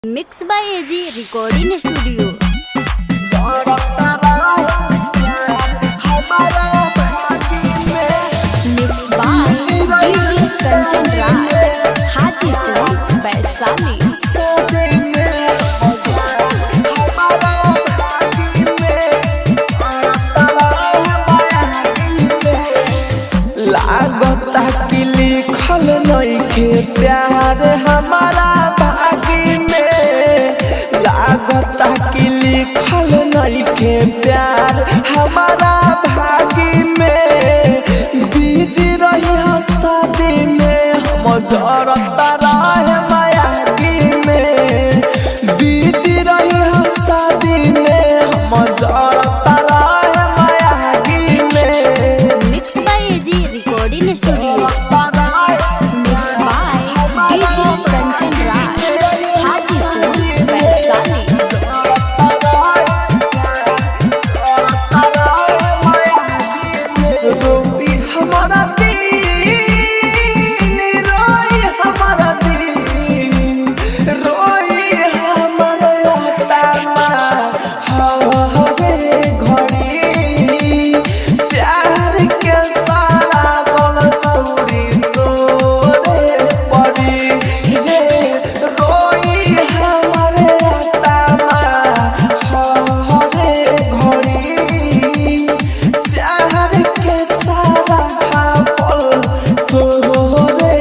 Mix by AG recording studio. Mix by DJ Kanchan Raj, Hajipur Vaishali. लागता कि लिखल नइखे प्यार हमारा भागी में, लागता कि लिखल नइखे प्यार हमारा भागी में। बीजी रही शादी में हम जरता रहे मायागी में, बीजी रही शादी में हम जरता रहे मायागी में। Mix by AG recording studio. Mix by DJ Kanchan Raj, Hajipur Vaishali. रोई हमारा दिल, रोई हमारा दिल, रोई हमारा आत्मा हरे घड़ी। प्यार के सारा बल चौड़ी तोरे पड़ी रे, रोई हमारे आत्मा हरे घड़ी। प्यार के सारा बल तोरे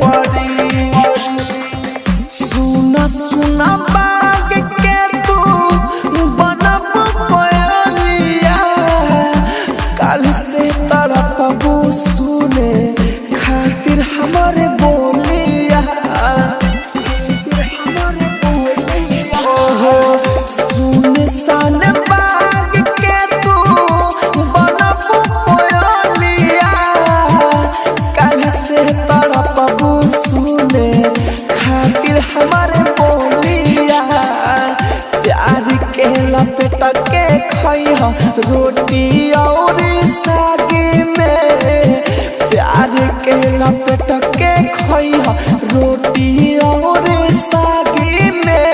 पड़ी। सुना सुना बाग के तू बनब कोयलिया, कल से तड़पबू सुने खातिर हमारे बोलिया, खातिर हमारे बोलिया। ओहो सुन सन बाग के तू बनब कोयलिया, कल से तड़पबू सुने खातिर हमारे बोलिया। प्यार के लपेट के खइह रोटी और सागी में, प्यार के लपेट के खइह रोटी और सागी में।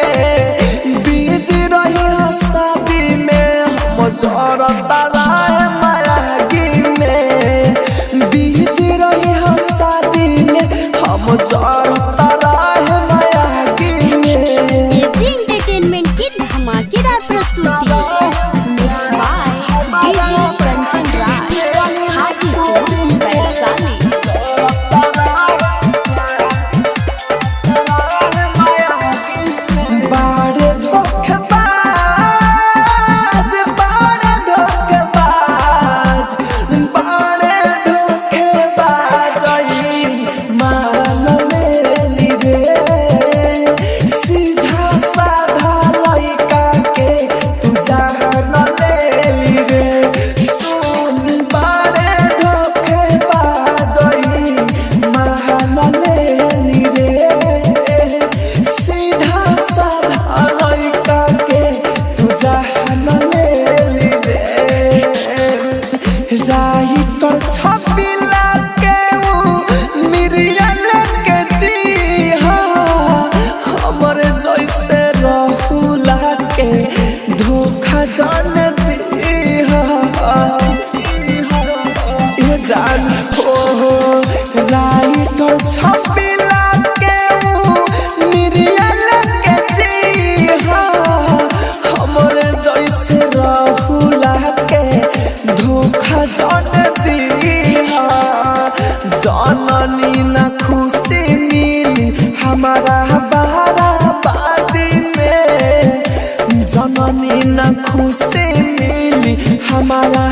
बीज रही शादी में हम जरता रहे मायागी में, बीज रही शादी में हम जरता रहे मायागी में। एजी एंटरटेनमेंट की धमाकेदार प्रस्तुति। Mix by DJ Kanchan Raj, Hajipur Vaishali. बाड़े धोखेबाज, बाड़े धोखेबाज, बाड़े धोखेबाज। मान लेली रे सीधा साधा लइका के तू जान लेली रे। सुन बाड़े धोखेबाज, मान लेली रे सीधा साधा लइका के तू जान लेली रे। राही तोर छपिला के ऊ मिरियल के जी हमरे जैसे रहुला के धोखा जान दी ये जान। हो राही तोर छपिला के ऊ मिरियल के जी हमरे जैसे रहुला के धोखा जान दी। जननी न खुशी मिली हमारा बराबादी में, जननी न खुशी मिली हमारा